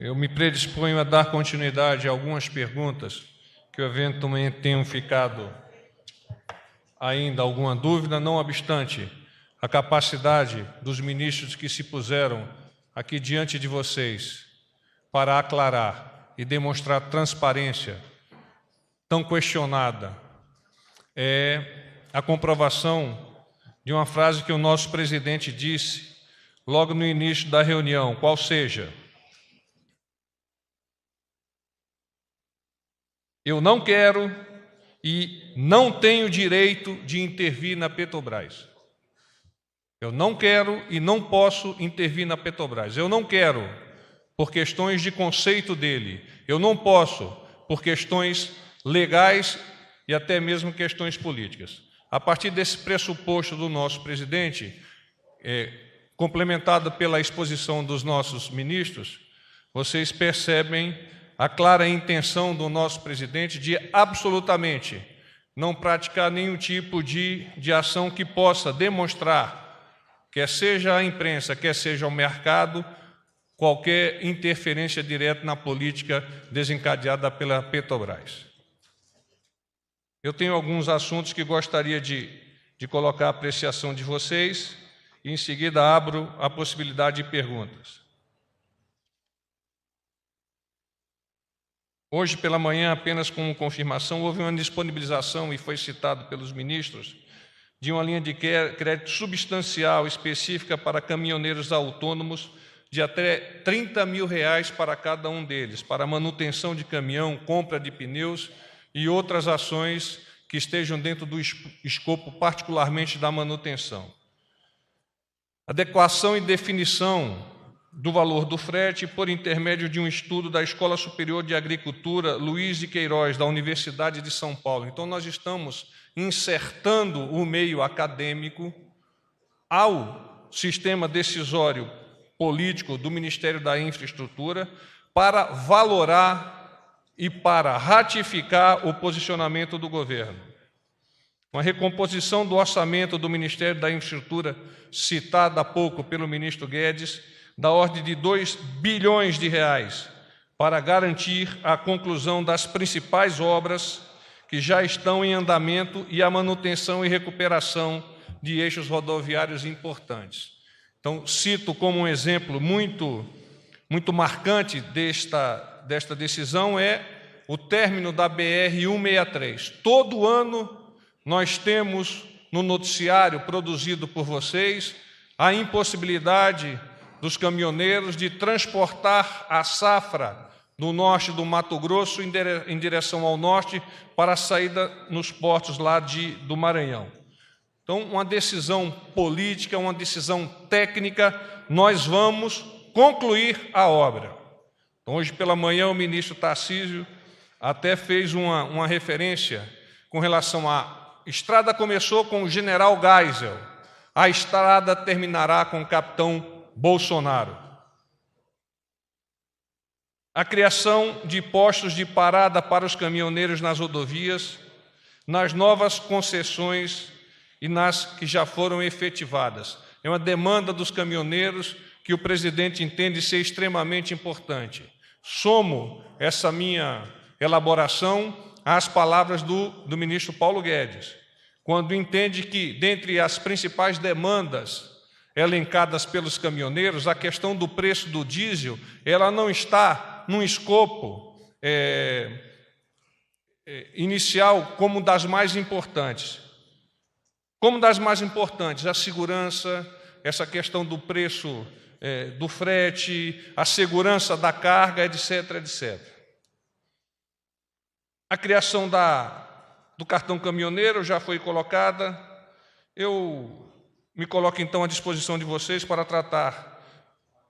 Eu me predisponho a dar continuidade a algumas perguntas que eventualmente tenham ficado ainda alguma dúvida, não obstante a capacidade dos ministros que se puseram aqui diante de vocês para aclarar e demonstrar transparência tão questionada é a comprovação de uma frase que o nosso presidente disse logo no início da reunião, qual seja: eu não quero e não tenho direito de intervir na Petrobras. Eu não quero e não posso intervir na Petrobras. Eu não quero por questões de conceito dele. Eu não posso por questões legais e até mesmo questões políticas. A partir desse pressuposto do nosso presidente, complementado pela exposição dos nossos ministros, vocês percebem a clara intenção do nosso presidente de absolutamente não praticar nenhum tipo de ação que possa demonstrar, quer seja a imprensa, quer seja o mercado, qualquer interferência direta na política desencadeada pela Petrobras. Eu tenho alguns assuntos que gostaria de colocar a apreciação de vocês e, em seguida, abro a possibilidade de perguntas. Hoje, pela manhã, apenas com confirmação, houve uma disponibilização, e foi citado pelos ministros, de uma linha de crédito substancial específica para caminhoneiros autônomos de até R$30 mil para cada um deles, para manutenção de caminhão, compra de pneus e outras ações que estejam dentro do escopo particularmente da manutenção. Adequação e definição do valor do frete por intermédio de um estudo da Escola Superior de Agricultura Luiz de Queiroz, da Universidade de São Paulo. Então, nós estamos insertando o meio acadêmico ao sistema decisório político do Ministério da Infraestrutura para valorar e para ratificar o posicionamento do governo. Uma recomposição do orçamento do Ministério da Infraestrutura, citada há pouco pelo ministro Guedes, da ordem de R$2 bilhões, para garantir a conclusão das principais obras que já estão em andamento e a manutenção e recuperação de eixos rodoviários importantes. Então, cito como um exemplo muito marcante desta decisão o término da BR-163. Todo ano nós temos no noticiário produzido por vocês a impossibilidade dos caminhoneiros de transportar a safra do norte do Mato Grosso em direção ao norte para a saída nos portos lá do Maranhão. Então, uma decisão política, uma decisão técnica, nós vamos concluir a obra. Então, hoje pela manhã o ministro Tarcísio até fez uma referência com relação à estrada. Começou com o general Geisel, a estrada terminará com o capitão Bolsonaro. A criação de postos de parada para os caminhoneiros nas rodovias, nas novas concessões e nas que já foram efetivadas. É uma demanda dos caminhoneiros que o presidente entende ser extremamente importante. Somo essa minha elaboração às palavras do ministro Paulo Guedes, quando entende que, dentre as principais demandas elencadas pelos caminhoneiros, a questão do preço do diesel, ela não está num escopo inicial como das mais importantes. Como das mais importantes, a segurança, essa questão do preço do frete, a segurança da carga, etc., etc. A criação do cartão caminhoneiro já foi colocada. Eu me coloco, então, à disposição de vocês para tratar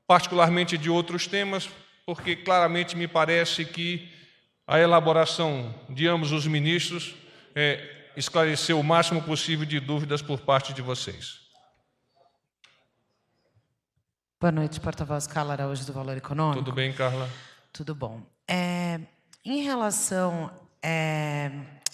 particularmente de outros temas, porque claramente me parece que a elaboração de ambos os ministros esclareceu o máximo possível de dúvidas por parte de vocês. Boa noite, porta-voz Carla Araújo, do Valor Econômico. Tudo bem, Carla? Tudo bom. Em relação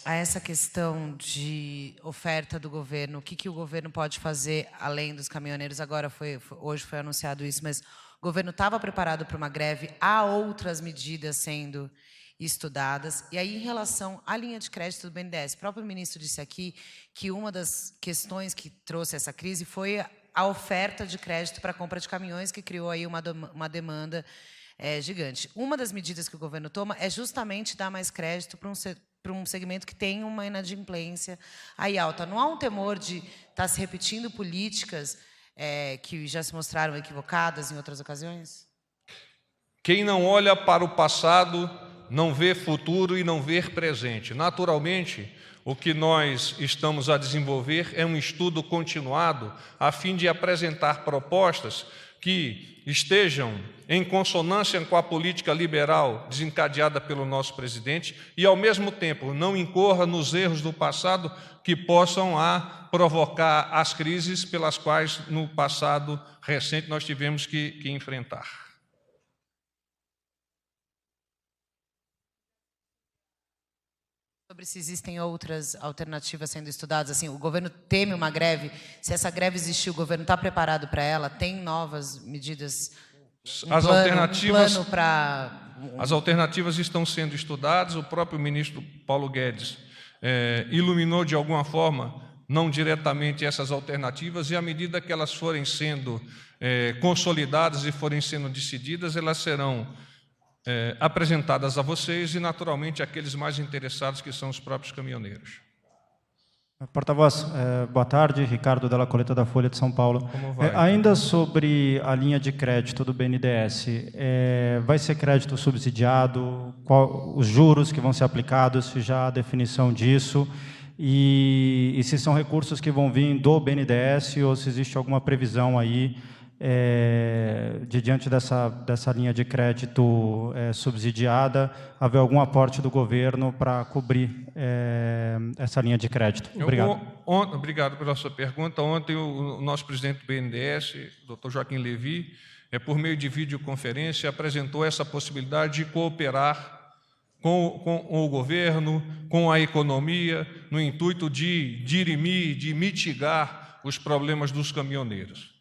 a essa questão de oferta do governo, o que o governo pode fazer além dos caminhoneiros? Agora hoje foi anunciado isso, mas o governo estava preparado para uma greve, há outras medidas sendo estudadas. E aí, em relação à linha de crédito do BNDES, o próprio ministro disse aqui que uma das questões que trouxe essa crise foi a oferta de crédito para a compra de caminhões, que criou aí uma demanda gigante. Uma das medidas que o governo toma é justamente dar mais crédito para um segmento que tem uma inadimplência aí alta. Não há um temor de estar se repetindo políticas que já se mostraram equivocadas em outras ocasiões? Quem não olha para o passado não vê futuro e não vê presente. Naturalmente, o que nós estamos a desenvolver é um estudo continuado a fim de apresentar propostas que estejam em consonância com a política liberal desencadeada pelo nosso presidente e, ao mesmo tempo, não incorra nos erros do passado que possam provocar as crises pelas quais, no passado recente, nós tivemos que enfrentar. Sobre se existem outras alternativas sendo estudadas, assim, o governo teme uma greve, se essa greve existir, o governo está preparado para ela, tem novas medidas, As alternativas estão sendo estudadas, o próprio ministro Paulo Guedes iluminou de alguma forma, não diretamente essas alternativas, e à medida que elas forem sendo consolidadas e forem sendo decididas, elas serão apresentadas a vocês e, naturalmente, aqueles mais interessados, que são os próprios caminhoneiros. Porta-voz, boa tarde. Ricardo Della Coleta, da Folha de São Paulo. Como vai? Ainda sobre a linha de crédito do BNDES, vai ser crédito subsidiado? Os juros que vão ser aplicados, se já há definição disso? E se são recursos que vão vir do BNDES ou se existe alguma previsão aí diante dessa linha de crédito subsidiada, haver algum aporte do governo para cobrir essa linha de crédito? Obrigado. Obrigado pela sua pergunta. Ontem o nosso presidente do BNDES, Dr. Joaquim Levy, por meio de videoconferência, apresentou essa possibilidade de cooperar com o governo, com a economia, no intuito de dirimir, de mitigar os problemas dos caminhoneiros.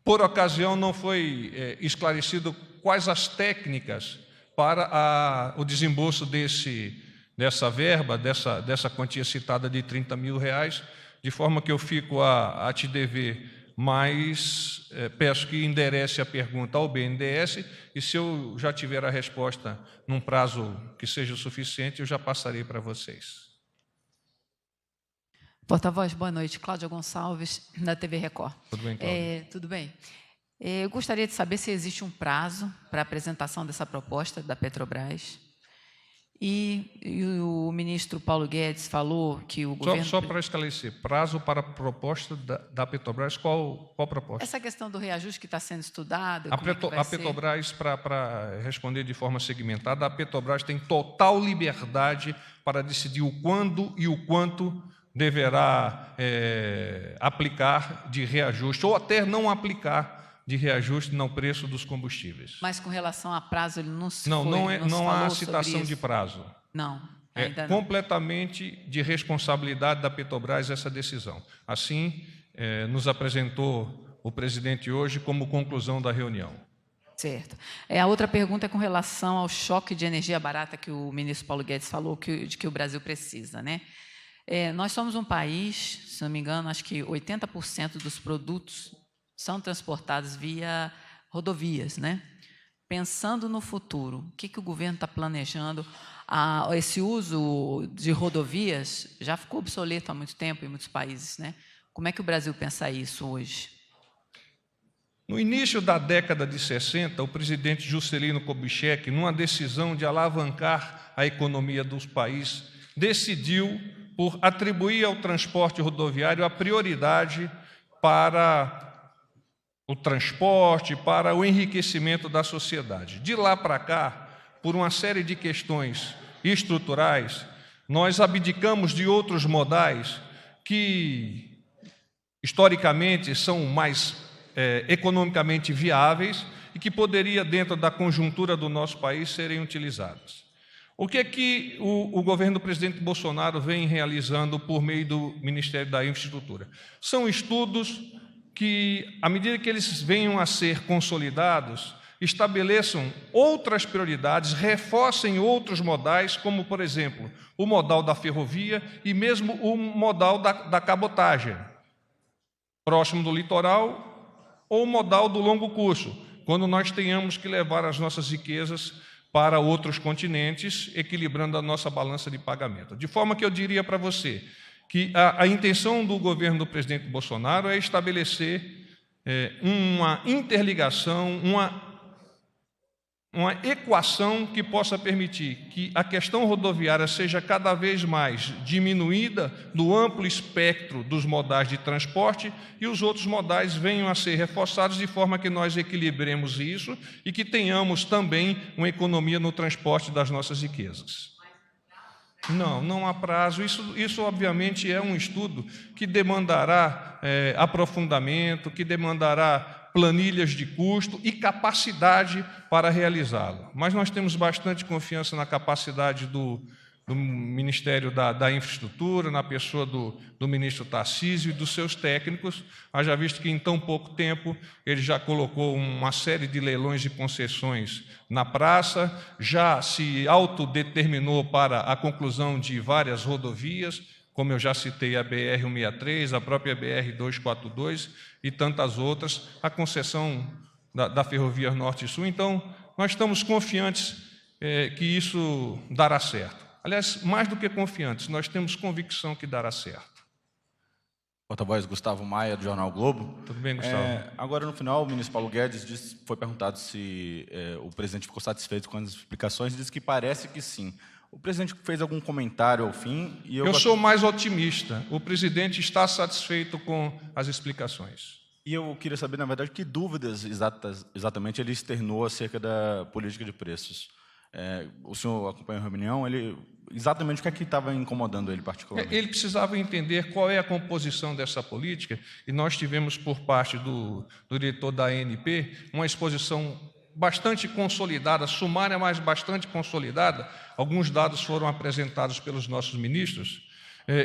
Por ocasião, não foi esclarecido quais as técnicas para o desembolso dessa verba, dessa quantia citada de R$30 mil, de forma que eu fico a te dever, mas peço que enderece a pergunta ao BNDES e, se eu já tiver a resposta num prazo que seja o suficiente, eu já passarei para vocês. Porta-voz, boa noite. Cláudia Gonçalves, da TV Record. Tudo bem, Cláudia? Tudo bem. Eu gostaria de saber se existe um prazo para a apresentação dessa proposta da Petrobras. E o ministro Paulo Guedes falou que o governo... Só para esclarecer, prazo para a proposta da Petrobras, qual proposta? Essa questão do reajuste que está sendo estudada... A Petrobras, para responder de forma segmentada, a Petrobras tem total liberdade para decidir o quando e o quanto deverá aplicar de reajuste, ou até não aplicar de reajuste no preço dos combustíveis. Mas com relação a prazo, ele não se Não há citação de prazo. Não, ainda não. Completamente de responsabilidade da Petrobras essa decisão. Assim, nos apresentou o presidente hoje como conclusão da reunião. Certo. A outra pergunta é com relação ao choque de energia barata que o ministro Paulo Guedes falou de que o Brasil precisa, né? Nós somos um país, se não me engano, acho que 80% dos produtos são transportados via rodovias, né? Pensando no futuro, o que o governo está planejando? Esse uso de rodovias já ficou obsoleto há muito tempo em muitos países, né? Como é que o Brasil pensa isso hoje? No início da década de 60, o presidente Juscelino Kubitschek, numa decisão de alavancar a economia dos países, decidiu por atribuir ao transporte rodoviário a prioridade para o transporte, para o enriquecimento da sociedade. De lá para cá, por uma série de questões estruturais, nós abdicamos de outros modais que, historicamente, são mais economicamente viáveis e que poderia, dentro da conjuntura do nosso país, serem utilizados. O que é que o governo do presidente Bolsonaro vem realizando por meio do Ministério da Infraestrutura? São estudos que, à medida que eles venham a ser consolidados, estabeleçam outras prioridades, reforcem outros modais, como, por exemplo, o modal da ferrovia e mesmo o modal da cabotagem, próximo do litoral, ou o modal do longo curso, quando nós tenhamos que levar as nossas riquezas para outros continentes, equilibrando a nossa balança de pagamento. De forma que eu diria para você que a intenção do governo do presidente Bolsonaro é estabelecer uma interligação, uma equação que possa permitir que a questão rodoviária seja cada vez mais diminuída do amplo espectro dos modais de transporte e os outros modais venham a ser reforçados de forma que nós equilibremos isso e que tenhamos também uma economia no transporte das nossas riquezas. Não há prazo. Isso obviamente é um estudo que demandará aprofundamento, que demandará planilhas de custo e capacidade para realizá-lo. Mas nós temos bastante confiança na capacidade do Ministério da Infraestrutura, na pessoa do ministro Tarcísio e dos seus técnicos, haja visto que em tão pouco tempo ele já colocou uma série de leilões e concessões na praça, já se autodeterminou para a conclusão de várias rodovias, como eu já citei a BR-163, a própria BR-242 e tantas outras, a concessão da Ferrovia Norte e Sul. Então, nós estamos confiantes que isso dará certo. Aliás, mais do que confiantes, nós temos convicção que dará certo. Porta-voz Gustavo Maia, do Jornal Globo. Tudo bem, Gustavo? Agora, no final, o ministro Paulo Guedes foi perguntado se o presidente ficou satisfeito com as explicações, disse que parece que sim. O presidente fez algum comentário ao fim? E eu sou mais otimista. O presidente está satisfeito com as explicações. E eu queria saber, na verdade, que dúvidas exatamente ele externou acerca da política de preços. O senhor acompanhou a reunião, exatamente o que é que estava incomodando ele particularmente? Ele precisava entender qual é a composição dessa política, e nós tivemos, por parte do diretor da ANP, uma exposição bastante consolidada, sumária, mas bastante consolidada. Alguns dados foram apresentados pelos nossos ministros,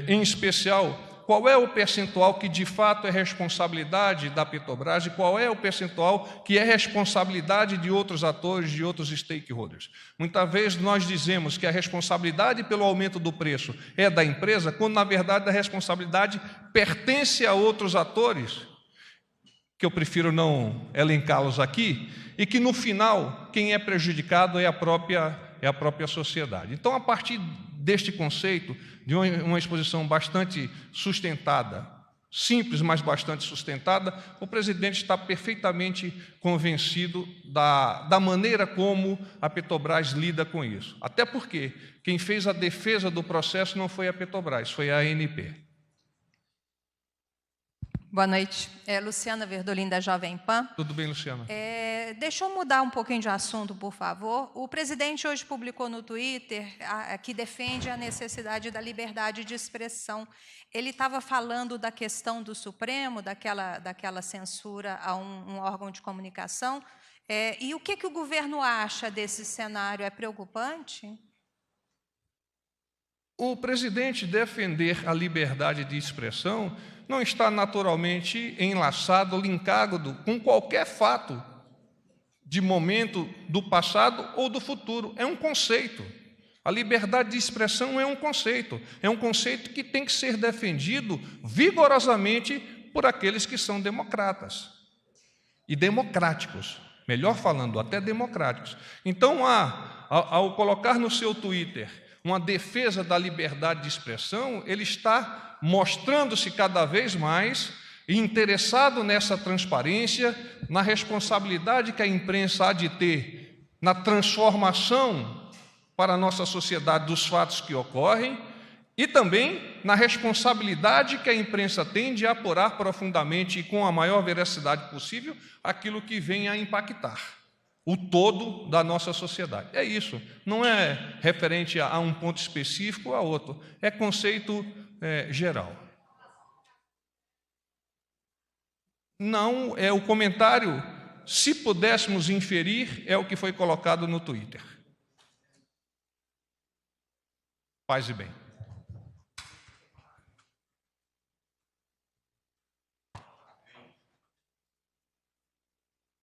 em especial, qual é o percentual que de fato é responsabilidade da Petrobras e qual é o percentual que é responsabilidade de outros atores, de outros stakeholders. Muitas vezes nós dizemos que a responsabilidade pelo aumento do preço é da empresa, quando na verdade a responsabilidade pertence a outros atores, que eu prefiro não elencá-los aqui, e que no final quem é prejudicado é a própria sociedade. Então, a partir deste conceito, de uma exposição bastante sustentada, simples, mas bastante sustentada, o presidente está perfeitamente convencido da maneira como a Petrobras lida com isso. Até porque quem fez a defesa do processo não foi a Petrobras, foi a ANP. Boa noite. Luciana Verdolim, da Jovem Pan. Tudo bem, Luciana? Deixa eu mudar um pouquinho de assunto, por favor. O presidente hoje publicou no Twitter que defende a necessidade da liberdade de expressão. Ele estava falando da questão do Supremo, daquela censura a um órgão de comunicação. E o que o governo acha desse cenário? É preocupante? O presidente defender a liberdade de expressão não está naturalmente enlaçado, linkado com qualquer fato de momento do passado ou do futuro. É um conceito. A liberdade de expressão é um conceito que tem que ser defendido vigorosamente por aqueles que são democratas e democráticos, melhor falando, até democráticos. Então, ao colocar no seu Twitter uma defesa da liberdade de expressão, ele está mostrando-se cada vez mais interessado nessa transparência, na responsabilidade que a imprensa há de ter na transformação para a nossa sociedade dos fatos que ocorrem e também na responsabilidade que a imprensa tem de apurar profundamente e com a maior veracidade possível aquilo que vem a impactar o todo da nossa sociedade. É isso, não é referente a um ponto específico ou a outro, é conceito geral. Não, é o comentário, se pudéssemos inferir, é o que foi colocado no Twitter. Paz e bem.